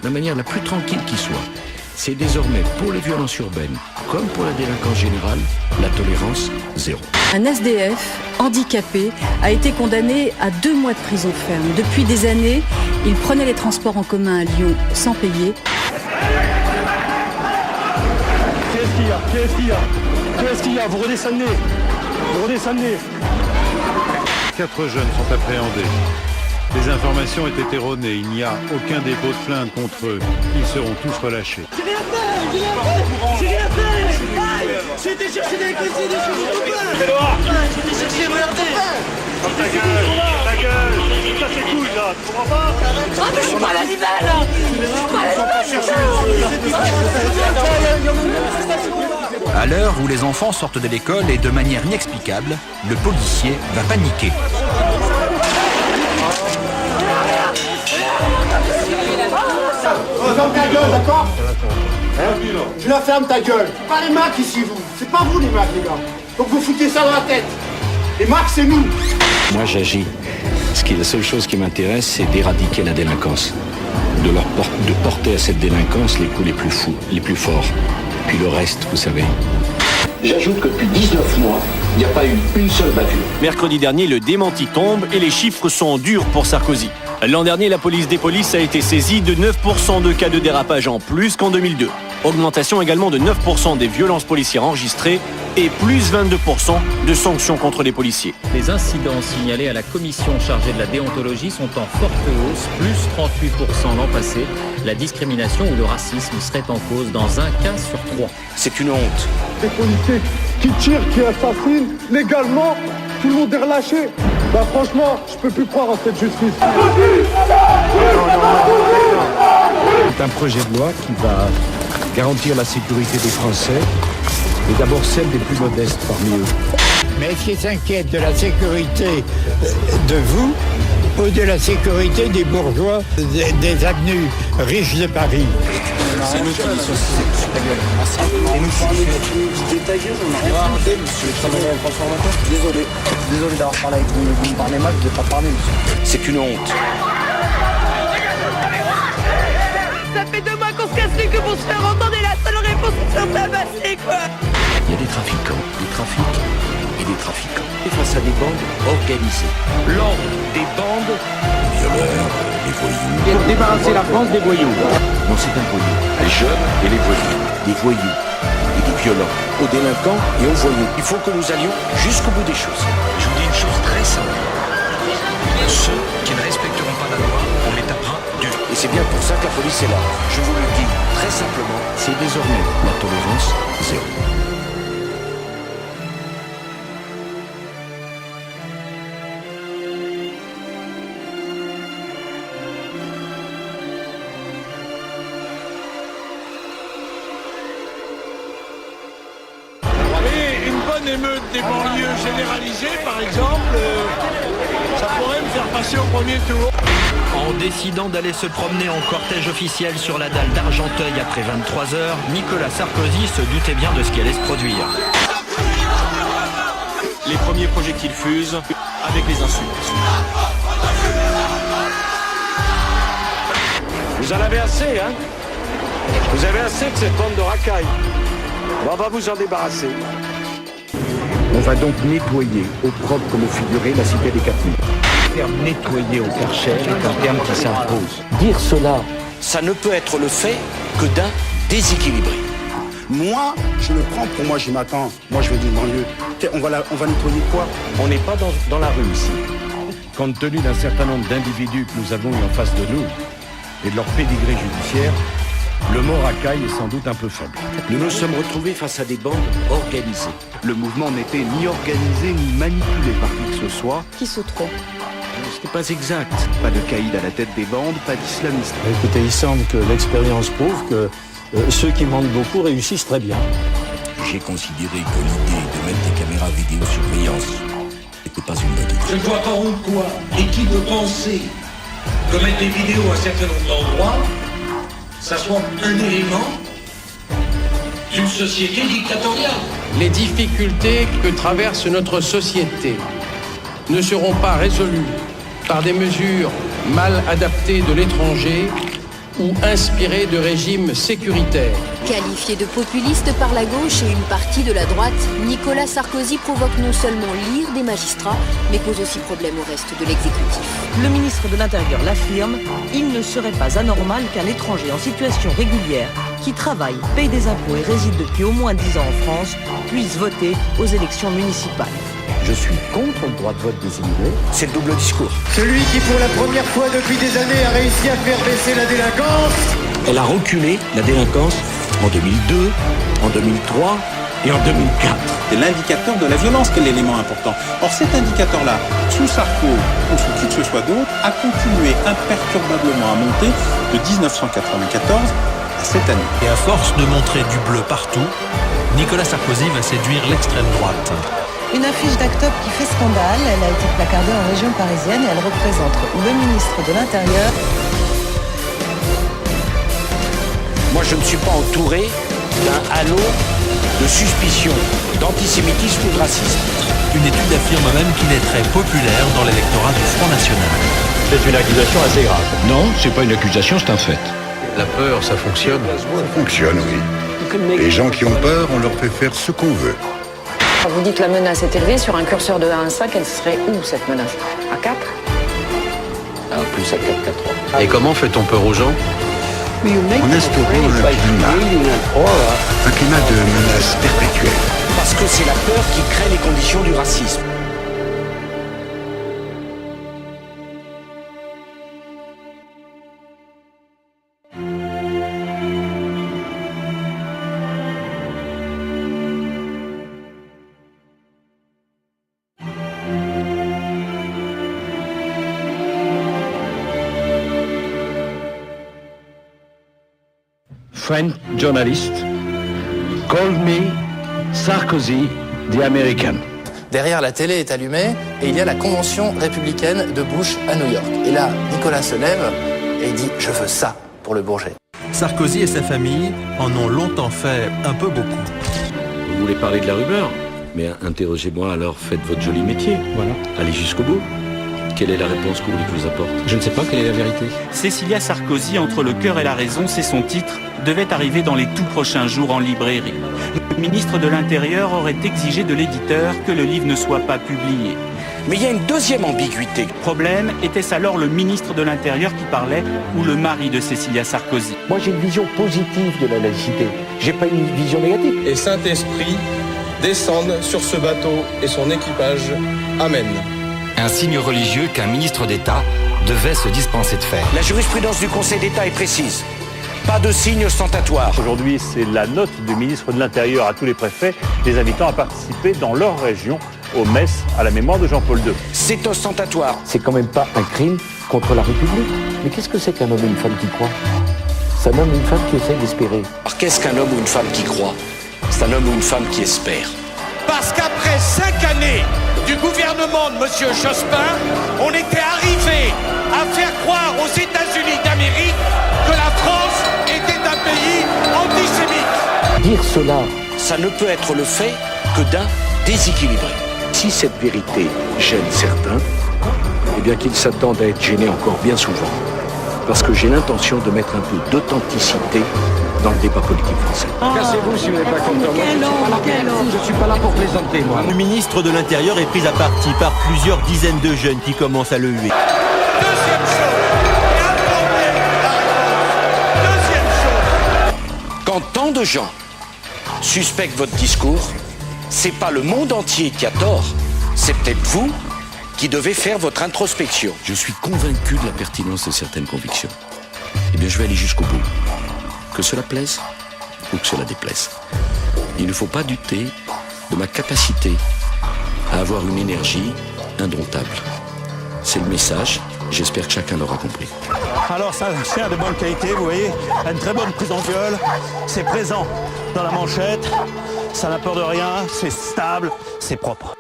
la manière la plus tranquille qui soit. C'est désormais pour les violences urbaines, comme pour la délinquance générale, la tolérance zéro. Un SDF handicapé a été condamné à 2 mois de prison ferme. Depuis des années, il prenait les transports en commun à Lyon sans payer. Qu'est-ce qu'il y a Vous redescendez 4 jeunes sont appréhendés. Les informations étaient erronées. Il n'y a aucun dépôt de plainte contre eux. Ils seront tous relâchés. J'ai rien fait J'étais chercher des cuisines chez mon copain J'étais chercher mon Ta gueule Ça c'est cool là, tu comprends pas Ah mais je suis pas l'animal À l'heure où les enfants sortent de l'école et de manière inexplicable, le policier va paniquer. Ferme ta gueule, d'accord? Tu la fermes ta gueule. C'est pas les Macs ici, vous. C'est pas vous les Macs, les gars. Donc vous foutez ça dans la tête. Les Macs, c'est nous. Moi, j'agis. La seule chose qui m'intéresse, c'est d'éradiquer la délinquance. De porter à cette délinquance les coups les plus fous, les plus forts. Puis le reste, vous savez. J'ajoute que depuis 19 mois, il n'y a pas eu une seule bavure. Mercredi dernier, le démenti tombe et les chiffres sont durs pour Sarkozy. L'an dernier, la police des polices a été saisie de 9% de cas de dérapage en plus qu'en 2002. Augmentation également de 9% des violences policières enregistrées et plus 22% de sanctions contre les policiers. Les incidents signalés à la commission chargée de la déontologie sont en forte hausse, plus 38% l'an passé. La discrimination ou le racisme serait en cause dans 1 cas sur 3. C'est une honte. Les policiers qui tirent, qui assassinent légalement, tout le monde est relâché. Bah franchement, je peux plus croire en cette justice. C'est un projet de loi qui va garantir la sécurité des Français, et d'abord celle des plus modestes parmi eux. Mais est-ce qu'ils s'inquiètent de la sécurité de vous ou de la sécurité des bourgeois des avenues riches de Paris? C'est nous qui disons ta gueule. Et nous qui ta gueule, on n'a rien arrêté, monsieur. Travailler en transformateur. Désolé d'avoir parlé avec vous. Vous me parlez mal, je ne vais pas parler, monsieur. C'est une honte. Ça fait 2 mois qu'on se casse les queues pour se faire entendre et la seule réponse c'est de se faire tabasser, quoi. Il y a des trafiquants, des trafics et des trafiquants. Et face à des bandes organisées. L'ordre des bandes, les violeurs, les voyous. Et débarrasser la France des voyous. Non, c'est un voyou. Les jeunes et les voyous. Des voyous et des violents. Aux délinquants et aux voyous. Il faut que nous allions jusqu'au bout des choses. Je vous dis une chose très simple. Ceux qui ne respecteront pas la loi, on les tapera dur. Et c'est bien pour ça que la police est là. Je vous le dis très simplement, c'est désormais la tolérance zéro. Une bonne émeute des banlieues généralisée, par exemple, ça pourrait me faire passer au premier tour. En décidant d'aller se promener en cortège officiel sur la dalle d'Argenteuil après 23 heures, Nicolas Sarkozy se doutait bien de ce qui allait se produire. Les premiers projectiles fusent avec les insultes. Vous en avez assez, hein? Vous avez assez de cette bande de racailles. On va vous en débarrasser. On va donc nettoyer, au propre comme au figuré, la cité des 4000. Le terme nettoyer au Karcher est un terme qui s'impose. Dire cela, ça ne peut être le fait que d'un déséquilibré. Moi, je le prends pour moi, je m'attends. Moi, je vais d'une banlieue. On va nettoyer quoi? On n'est pas dans la rue ici. Compte tenu d'un certain nombre d'individus que nous avons eu en face de nous et de leur pédigré judiciaire, le mot racaille est sans doute un peu faible. Nous nous sommes retrouvés face à des bandes organisées. Le mouvement n'était ni organisé ni manipulé par qui que ce soit. Qui se trompe? Ce n'est pas exact. Pas de caïd à la tête des bandes, pas d'islamistes. Écoutez, il semble que l'expérience prouve que ceux qui mentent beaucoup réussissent très bien. J'ai considéré que l'idée de mettre des caméras vidéosurveillance n'était pas une bonne idée. Je ne vois pas en quoi et qui peut penser que mettre des vidéos à un certain nombre d'endroits, ça soit un élément d'une société dictatoriale. Les difficultés que traverse notre société ne seront pas résolues par des mesures mal adaptées de l'étranger ou inspiré de régimes sécuritaires. Qualifié de populiste par la gauche et une partie de la droite, Nicolas Sarkozy provoque non seulement l'ire des magistrats, mais cause aussi problème au reste de l'exécutif. Le ministre de l'Intérieur l'affirme, il ne serait pas anormal qu'un étranger en situation régulière, qui travaille, paye des impôts et réside depuis au moins 10 ans en France, puisse voter aux élections municipales. Je suis contre le droit de vote des immigrés. C'est le double discours. Celui qui pour la première fois depuis des années a réussi à faire baisser la délinquance. Elle a reculé, la délinquance, en 2002, en 2003 et en 2004. C'est l'indicateur de la violence qui est l'élément important. Or cet indicateur-là, sous Sarko ou sous qui que ce soit d'autre, a continué imperturbablement à monter de 1994 à cette année. Et à force de montrer du bleu partout, Nicolas Sarkozy va séduire l'extrême droite. Une affiche d'Actop qui fait scandale, elle a été placardée en région parisienne et elle représente le ministre de l'Intérieur. Moi, je ne suis pas entouré d'un halo de suspicion, d'antisémitisme ou de racisme. Une étude affirme même qu'il est très populaire dans l'électorat du Front National. C'est une accusation assez grave. Non, c'est pas une accusation, c'est un fait. La peur, ça fonctionne. Ça fonctionne, oui. Les gens qui ont peur, on leur fait faire ce qu'on veut. Vous dites la menace est élevée, sur un curseur de 1 à 5, elle serait où cette menace? À 4? Plus à 4 qu'à 3. Et comment fait-on peur aux gens? En instaurant un climat de menace perpétuelle. Parce que c'est la peur qui crée les conditions du racisme. French journalist called me Sarkozy the American. Derrière, la télé est allumée et il y a la convention républicaine de Bush à New York. Et là, Nicolas se lève et dit « Je veux ça pour le Bourget ». Sarkozy et sa famille en ont longtemps fait un peu beaucoup. Vous voulez parler de la rumeur? Mais interrogez-moi alors, faites votre joli métier. Voilà. Allez jusqu'au bout. Quelle est la réponse que vous voulez que je vous apporte? Je ne sais pas quelle est la vérité. Cécilia Sarkozy, entre le cœur et la raison, c'est son titre, devait arriver dans les tout prochains jours en librairie. Le ministre de l'Intérieur aurait exigé de l'éditeur que le livre ne soit pas publié. Mais il y a une deuxième ambiguïté. Problème, était-ce alors le ministre de l'Intérieur qui parlait ou le mari de Cécilia Sarkozy? Moi, j'ai une vision positive de la laïcité. J'ai pas une vision négative. Et Saint-Esprit descende sur ce bateau et son équipage. Amen. Un signe religieux qu'un ministre d'État devait se dispenser de faire. La jurisprudence du Conseil d'État est précise. Pas de signe ostentatoire. Aujourd'hui, c'est la note du ministre de l'Intérieur à tous les préfets, les invitant à participer dans leur région aux messes à la mémoire de Jean-Paul II. C'est ostentatoire. C'est quand même pas un crime contre la République. Mais qu'est-ce que c'est qu'un homme et une femme qui croient? C'est un homme et une femme qui essayent d'espérer. Alors qu'est-ce qu'un homme ou une femme qui croit? C'est un homme ou une femme qui espère. Parce qu'après 5 années du gouvernement de M. Jospin, on était arrivé à faire croire aux États-Unis d'Amérique que la France était un pays antisémite. Dire cela, ça ne peut être le fait que d'un déséquilibré. Si cette vérité gêne certains, eh bien qu'ils s'attendent à être gênés encore bien souvent. Parce que j'ai l'intention de mettre un peu d'authenticité dans le débat politique français. Cassez-vous si vous n'êtes pas content. Je ne suis pas là pour plaisanter, moi. Le ministre de l'Intérieur est pris à partie par plusieurs dizaines de jeunes qui commencent à le huer. Deuxième chose. Quand tant de gens suspectent votre discours, c'est pas le monde entier qui a tort, c'est peut-être vous qui devez faire votre introspection. Je suis convaincu de la pertinence de certaines convictions. Eh bien, je vais aller jusqu'au bout. Que cela plaise ou que cela déplaise. Il ne faut pas douter de ma capacité à avoir une énergie indomptable. C'est le message, j'espère que chacun l'aura compris. Alors ça, c'est de bonne qualité, vous voyez, une très bonne prise en gueule, c'est présent dans la manchette, ça n'a peur de rien, c'est stable, c'est propre.